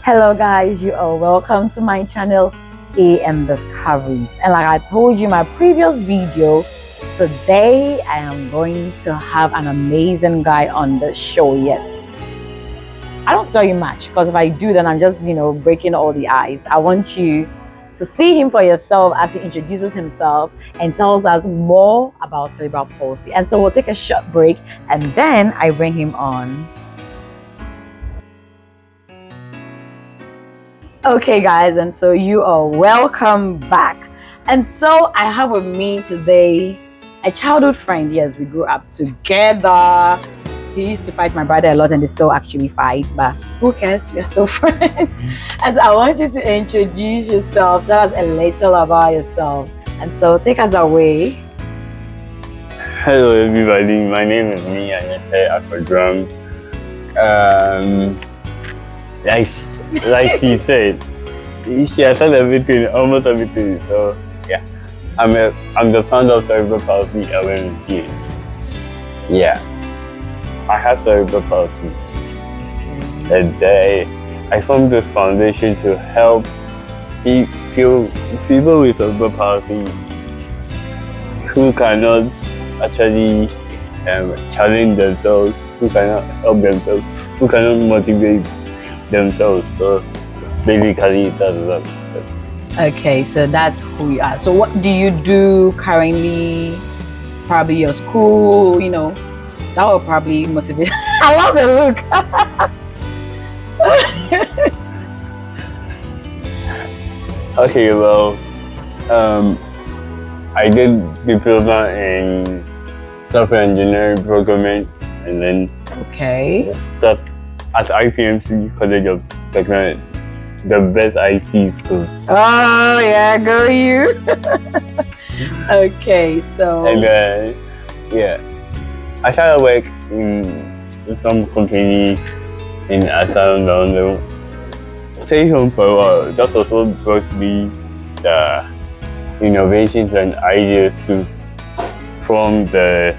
Hello guys, you are welcome to my channel AM Discoveries. And like I told you in my previous video, today I am going to have an amazing guy on the show. Yes, I don't tell you much because if I do, then I'm just breaking all the ice. I want you to see him for yourself as he introduces himself and tells us more about cerebral palsy. And so we'll take a short break and then I bring him on. Okay guys, and so you are welcome back. And so I have with me today a childhood friend. Yes, we grew up together. He used to fight my brother a lot and they still actually fight, but who cares, we're still friends. And so I want you to introduce yourself, tell us a little about yourself, and so take us away. Hello everybody, my name is Inocki Akwadram. Like she said, she has done everything, almost everything. So yeah, I'm the founder of Cerebral Palsy LMG. Yeah, I have cerebral palsy, and I formed this foundation to help people with cerebral palsy who cannot actually challenge themselves, who cannot help themselves, who cannot motivate themselves. So basically that's that. Okay, so that's who you are. So what do you do currently? Probably your school, that will probably motivate. I love the look. Okay, well, I did diploma in software engineering programming, and then start at IPMC College of Technology, the best IT school. Oh yeah, go you. Okay, so and yeah, I started work in some company in Assam, London. Stayed home for a while. That also brought me the innovations and ideas from the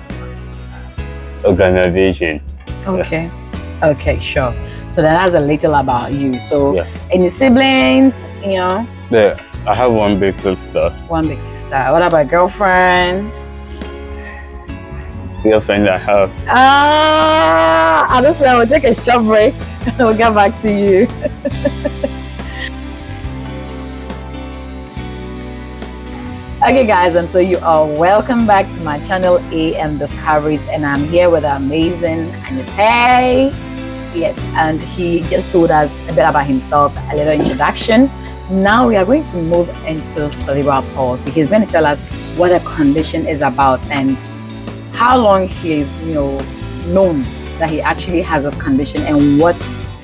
organization. Okay, sure. So then that's a little about you. So any siblings, Yeah, I have one big sister. One big sister. What about girlfriend? Girlfriend I have. I don't know, we'll take a short break and we'll get back to you. Okay guys, and so you are welcome back to my channel AM Discoveries, and I'm here with the amazing Inocki. Yes, and he just told us a bit about himself, a little introduction. Now we are going to move into cerebral palsy. He's going to tell us what the condition is about and how long he is known that he actually has this condition and what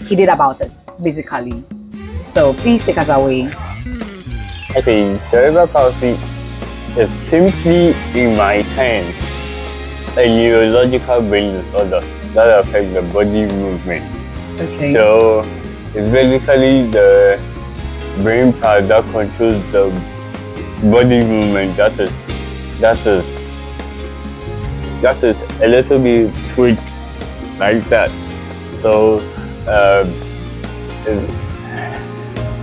he did about it, basically. So please take us away. Okay, cerebral palsy is simply, in my terms, a neurological brain disorder that affects the body movement. Okay. So it's basically the brain part that controls the body movement. That is a little bit tweaked like that. So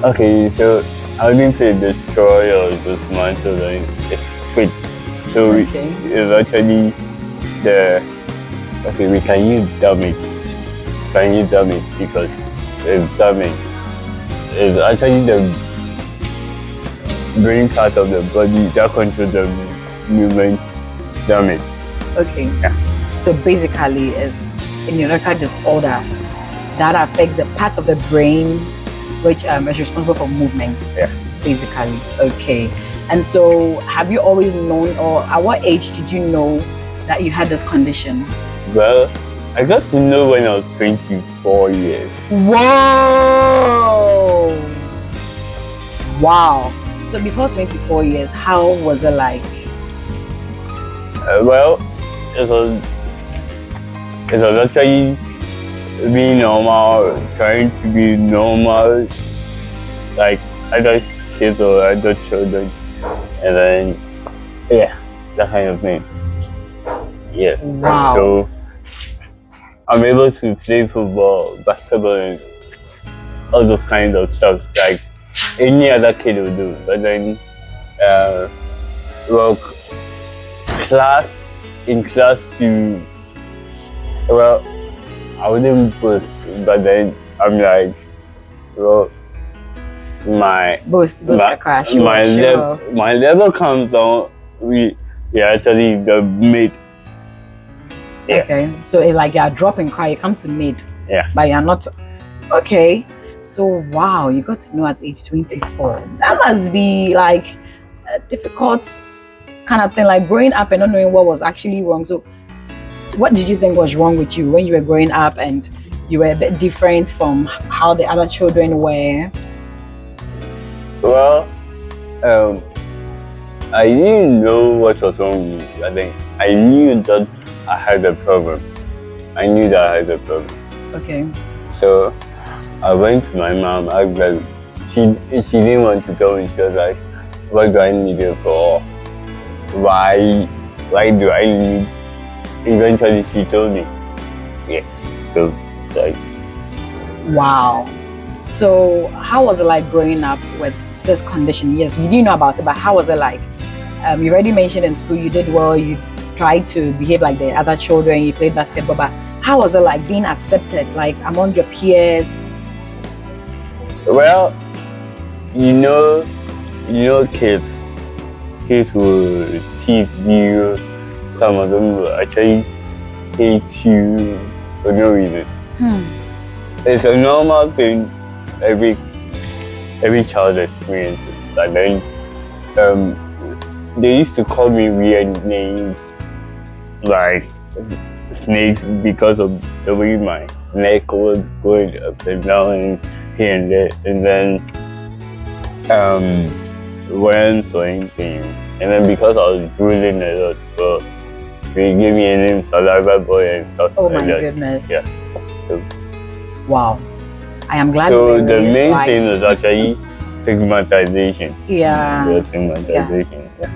okay, so I didn't say destroy or dismantle, it's tweaked. So it's actually we can use damage. Because it's damage. It's actually the brain part of the body that controls the movement damage. Okay. Yeah. So basically it's a neurological disorder that affects the part of the brain which is responsible for movement. Yeah. Basically. Okay. And so have you always known, or at what age did you know that you had this condition? Well, I got to know when I was 24 years. Whoa! Wow. So before 24 years, how was it like? Well, it was actually being normal, trying to be normal, like adult kids or adult children, and then that kind of thing. Yeah. Wow. So I'm able to play football, basketball, and all those kinds of stuff like any other kid would do. But then, well, in class to, well, I wouldn't boast, but then I'm like, well, my your crash. my level comes down. We actually the mid. Yeah. Okay, so it's like you're dropping cry, you come to mid. Yeah. But you're not. Okay, so wow, you got to know at age 24. That must be like a difficult kind of thing, like growing up and not knowing what was actually wrong. So what did you think was wrong with you when you were growing up and you were a bit different from how the other children were? Well, I didn't know what was wrong with me. I think I knew that I had a problem. I knew that I had a problem. Okay. So I went to my mom. She didn't want to go, and she was like, "What do I need it for? Why do I need?" Eventually, she told me. Yeah. So like. Wow. So how was it like growing up with this condition? Yes, you didn't know about it, but how was it like? You already mentioned in school you did well, you tried to behave like the other children, you played basketball, but how was it like being accepted, like among your peers? Well, you know, kids will tease you. Some of them will actually hate you for no reason. It's a normal thing every child experiences. But then they used to call me weird names like snakes because of the way my neck was going up and down and here and there, and then wearing sewing things, and then because I was drooling a lot, so they gave me a name Saliva Boy and stuff. Oh like my that. goodness. Yeah. So, wow. I am glad. So the main thing is actually stigmatization. Yeah. The stigmatization. Yeah.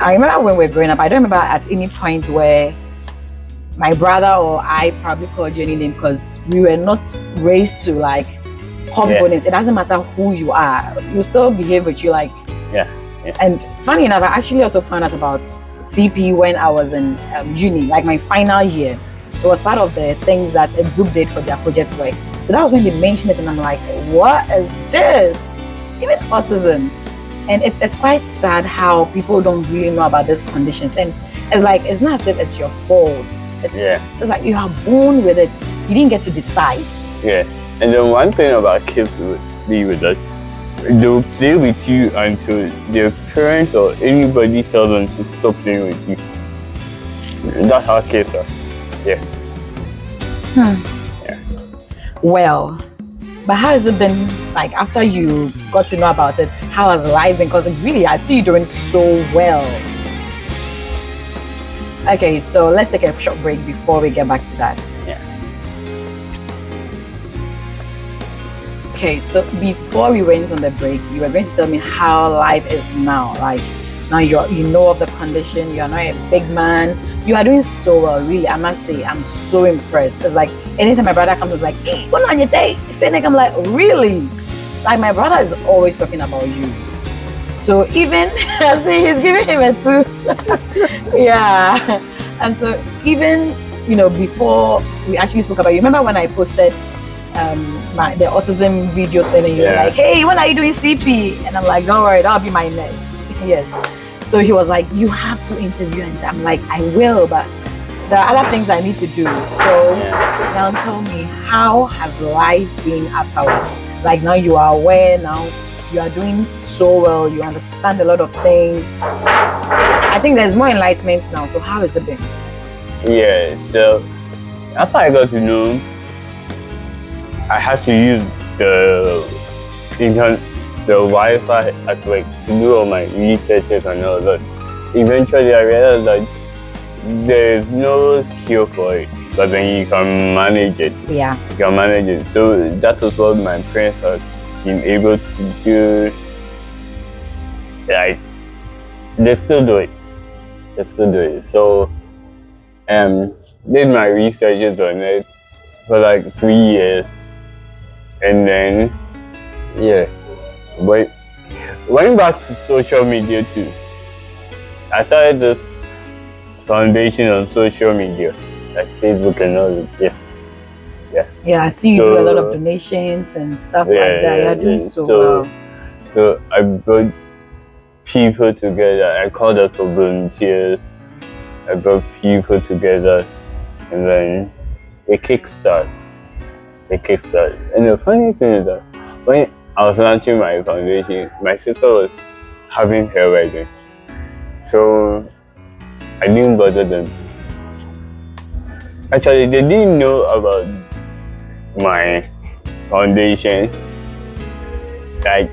I remember when we were growing up, I don't remember at any point where my brother or I probably called you any name, because we were not raised to like call people names. It doesn't matter who you are, you still behave with you like. Yeah. And funny enough, I actually also found out about CP when I was in uni, like my final year. It was part of the things that a group did for their project work. So that was when they mentioned it, and I'm like, what is this? Even autism. And it's quite sad how people don't really know about these conditions. And it's like, it's not as if it's your fault. It's like you are born with it. You didn't get to decide. Yeah. And then one thing about kids would be with us, they'll play with you until their parents or anybody tells them to stop playing with you. That's how kids are. Yeah. Yeah. Well, but how has it been like after you got to know about it? How has life been? Because really, I see you doing so well. Okay, so let's take a short break before we get back to that. Yeah. Okay, so before we went on the break, you were going to tell me how life is now. Like now you know of the condition. You are not a big man. You are doing so well, really. I must say, I'm so impressed. It's like anytime my brother comes, it's like, hey, what on your day? I'm like, really? Like my brother is always talking about you. So even I see he's giving him a 2. Yeah. And so even before we actually spoke about you, remember when I posted the autism video thing, and you were like, hey, when are you doing CP? And I'm like, don't worry, that'll be my next. Yes. So he was like, you have to interview, and I'm like, I will, but there are other things I need to do. So now tell me, how has life been afterwards? Like now you are aware, now you are doing so well, you understand a lot of things. I think there's more enlightenment now. So how has it been? Yeah, so after I got to know, I had to use the internet, the Wi-Fi at work to do all my researches and all that. Eventually I realized that there's no cure for it, but then you can manage it. Yeah. You can manage it. So that was what my parents have been able to do. Like, they still do it. So did my researches on it for like 3 years. And then, yeah, but went back to social media too. I started this foundation on social media, like Facebook and all that. Yeah, I see you do a lot of donations and stuff like that. You're doing so well. So I brought people together. I called out for volunteers. I brought people together, and then a kickstart. And the funny thing is that when I was launching my foundation, my sister was having her wedding, so I didn't bother them. Actually, they didn't know about my foundation. Like,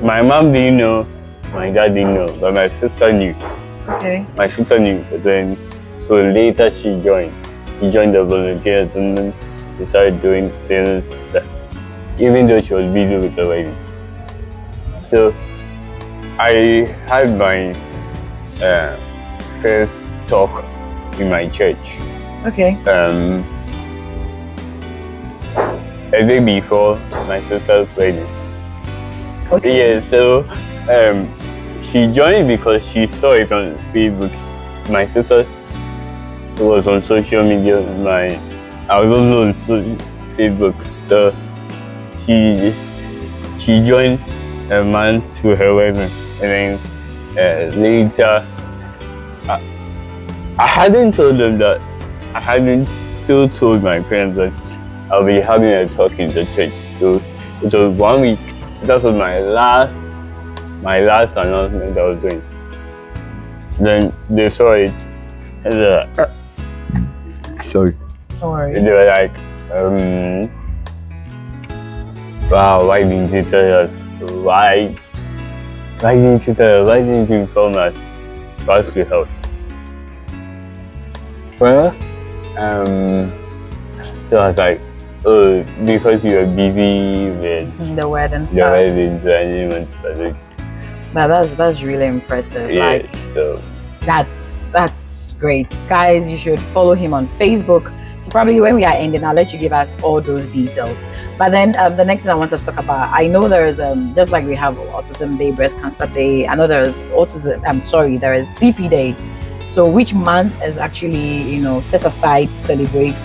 my mom didn't know, my dad didn't know, but my sister knew. Okay. My sister knew, but then, so later she joined. She joined the volunteers, and then she started doing things that, even though she was busy with the wedding. So I had my first talk in my church. Okay. A day before my sister's wedding. Okay. Yeah, so she joined because she saw it on Facebook. My sister was on social media. I was also on Facebook. So she joined a month to her wedding, and then later I hadn't told them that. I hadn't still told my parents that I'll be having a talk in the church. So it was 1 week. That was my last announcement I was doing. Then they saw it, and they're like, sorry. Don't worry. They were like, wow, why didn't you tell us? Why didn't you tell us? Why didn't you inform us for us to help? Well, so I was like, oh, because you were busy with the wedding the stuff. wedding, so I didn't want to do it. Now that's really impressive. Yeah, Like, so that's great, guys. You should follow him on Facebook. So probably when we are ending, I'll let you give us all those details. But then the next thing I want us to talk about, I know there is just like we have Autism Day, Breast Cancer Day. I know there is there is CP Day. So which month is actually set aside to celebrate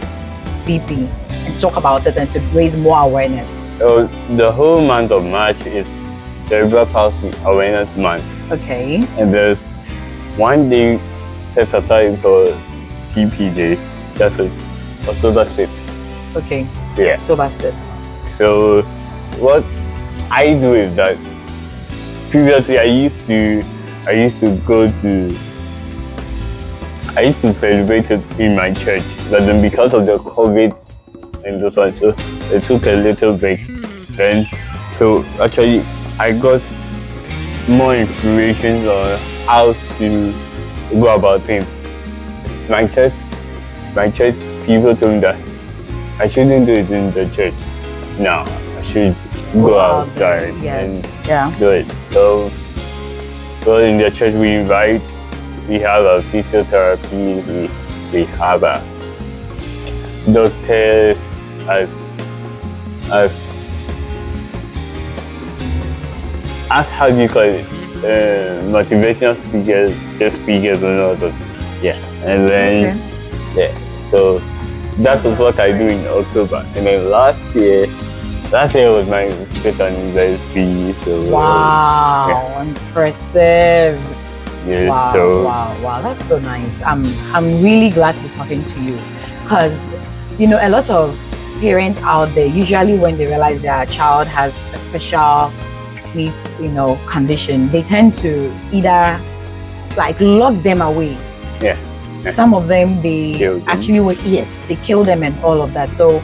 CP and to talk about it and to raise more awareness? So the whole month of March is Cerebral Palsy Awareness Month. Okay. And there's one day set aside for CP Day. That's October 6th. Okay. Yeah. October 6th. So what I do is that previously I used to celebrate it in my church, but then because of the COVID and those ones, so it took a little break. Then, so actually, I got more inspiration on how to go about things. My church people told me that I shouldn't do it in the church. No, I should go outside and do it. So in the church we have a physiotherapy, we have a doctor as how do you call it? Motivational speakers and all that. Yeah. And then so that is what I do in October. And then last year was my fifth anniversary. So wow, impressive. Yeah, wow, that's so nice. I'm really glad to be talking to you, because a lot of parents out there, usually when they realize their child has a special needs condition, they tend to either like lock them away. Some of them they they kill them and all of that. So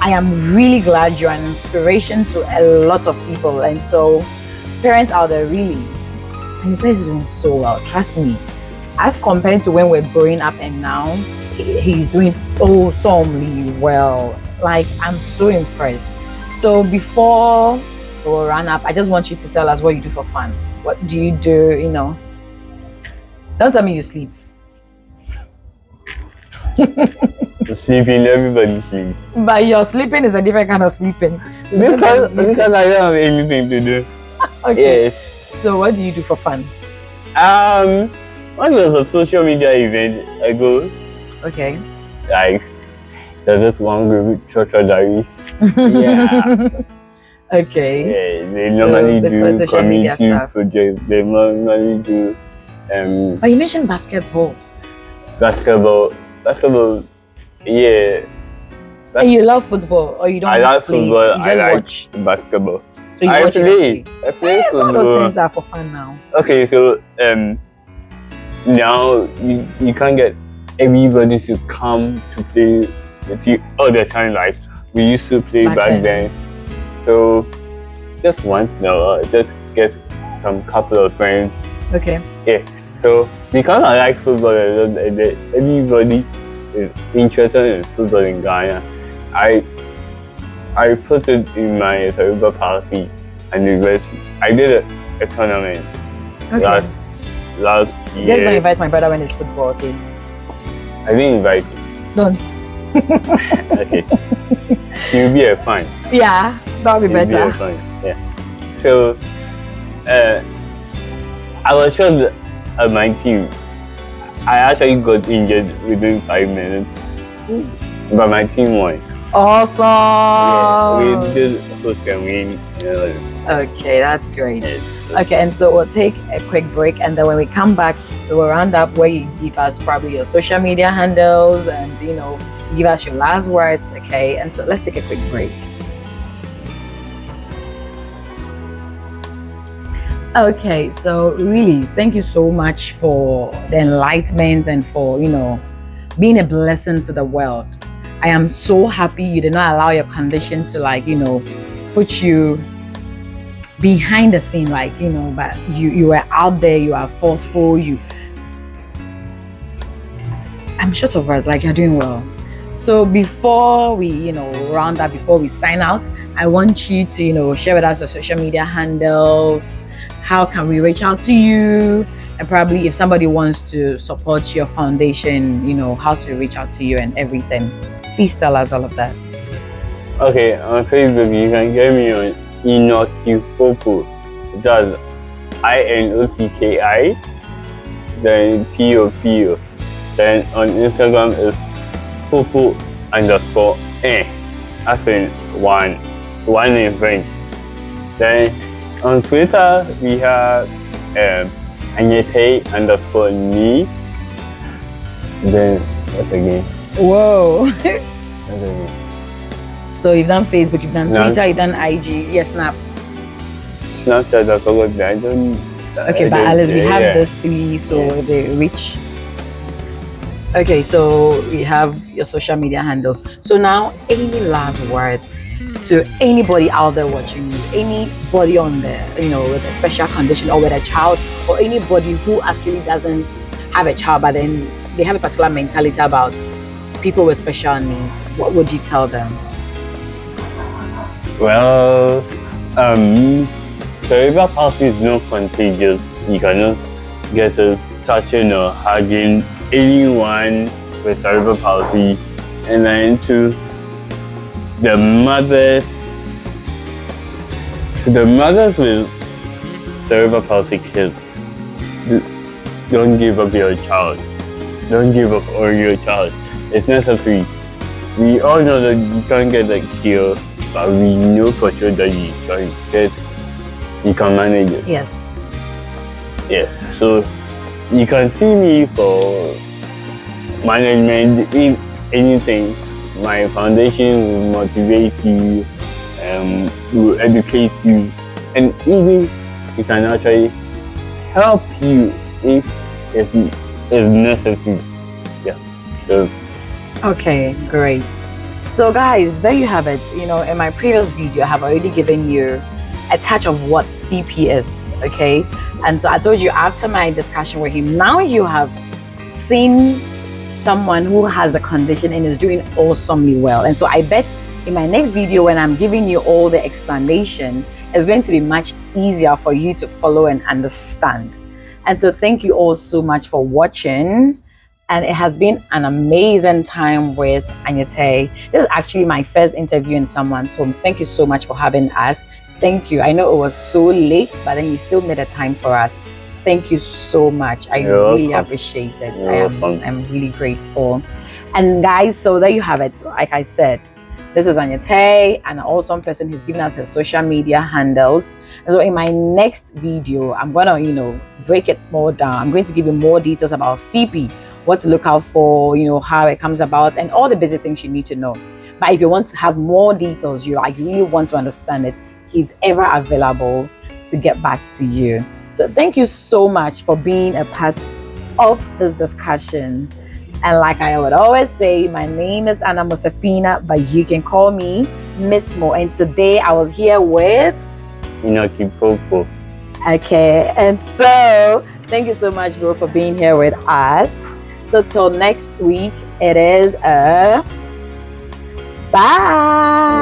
I am really glad you're an inspiration to a lot of people. And so parents out there, really, and the place is doing so well, trust me. As compared to when we're growing up and now, he's doing awesomely well. Like, I'm so impressed. So before we run up, I just want you to tell us what you do for fun. What do you do? Don't tell me you sleep. Sleeping, everybody sleeps. But your sleeping is a different kind of sleeping. Because I don't have anything to do. Okay. Yes. So what do you do for fun? When there's a social media event, I go. Okay. Like, there's this one group, Church Diaries. Yeah. Okay. Yeah, they normally do community projects. They normally do. But you mentioned basketball. Basketball. Yeah. And you love football, or you don't? I like football. You I like watch. basketball. So you I watch play. it? I play Yes, football. all those things are for fun now. Okay, so now you can't get everybody to come to play with you all the time like we used to play back then. So just once in a while, just get some couple of friends. Okay. Yeah. So because I like football, everybody is interested in football in Ghana. I put it in my Cerebral Palsy anniversary. I did a tournament last year. Just don't invite my brother when it's football, okay? I didn't invite you. Don't. Okay. You'll be a fan. Yeah, that'll be better. Be a fan. Yeah. So I was sure at my team. I actually got injured within 5 minutes, but my team won. Awesome. Yeah, we did host and win. Okay, that's great. Yes. Okay, and so we'll take a quick break, and then when we come back, we'll round up where you give us probably your social media handles and give us your last words. Okay, and so let's take a quick break. Okay, so really, thank you so much for the enlightenment and for being a blessing to the world. I am so happy you did not allow your condition to put you behind the scene, but you were out there, you are forceful, I'm short of words, you're doing well. So before we round up, before we sign out, I want you to share with us your social media handles. How can we reach out to you? And probably if somebody wants to support your foundation, how to reach out to you and everything. Please tell us all of that. Okay, on Facebook you can get me on Inocki Popo. That's INOCKI, then POPO. Then on Instagram is Popo_N, as in one in French. Then on Twitter we have Anyete_me. Then what again? Whoa. So you've done Facebook, you've done Twitter, you've done IG, yes, Snap. Snapchat, I forgot that. I don't. Okay, but at least we have those three, so they reach. Okay, so we have your social media handles. So now, any last words to anybody out there watching this, anybody on there, with a special condition or with a child, or anybody who actually doesn't have a child, but then they have a particular mentality about people with special needs, what would you tell them? Well, cerebral palsy is not contagious. You cannot get a touching or hugging anyone with cerebral palsy. And then to the mothers with cerebral palsy kids, don't give up your child. Don't give up on your child. It's necessary. We all know that you can't get the cure, but we know for sure that you can manage it. Yes. Yeah. So you can see me for management in anything. My foundation will motivate you, will educate you, and even we can actually help you if necessary. Yeah. So. Okay, great. So guys, there you have it. In my previous video, I have already given you a touch of what CP is, okay? And so I told you after my discussion with him, now you have seen someone who has the condition and is doing awesomely well. And so I bet in my next video, when I'm giving you all the explanation, it's going to be much easier for you to follow and understand. And so thank you all so much for watching. And it has been an amazing time with Anyete. This is actually my first interview in someone's home. Thank you so much for having us. Thank you. I know it was so late, but then you still made a time for us. Thank you so much. I really appreciate it. I'm really grateful. And guys, so there you have it. Like I said, this is Anyete, an awesome person who's given us her social media handles. And so in my next video, I'm gonna, break it more down. I'm going to give you more details about CP, what to look out for, how it comes about, and all the basic things you need to know. But if you want to have more details, you really want to understand it, he's ever available to get back to you. So thank you so much for being a part of this discussion. And like I would always say, my name is Anna Mosefina, but you can call me Miss Mo. And today I was here with Inocki Popo. Okay, and so thank you so much, bro, for being here with us. So till next week, it is a bye.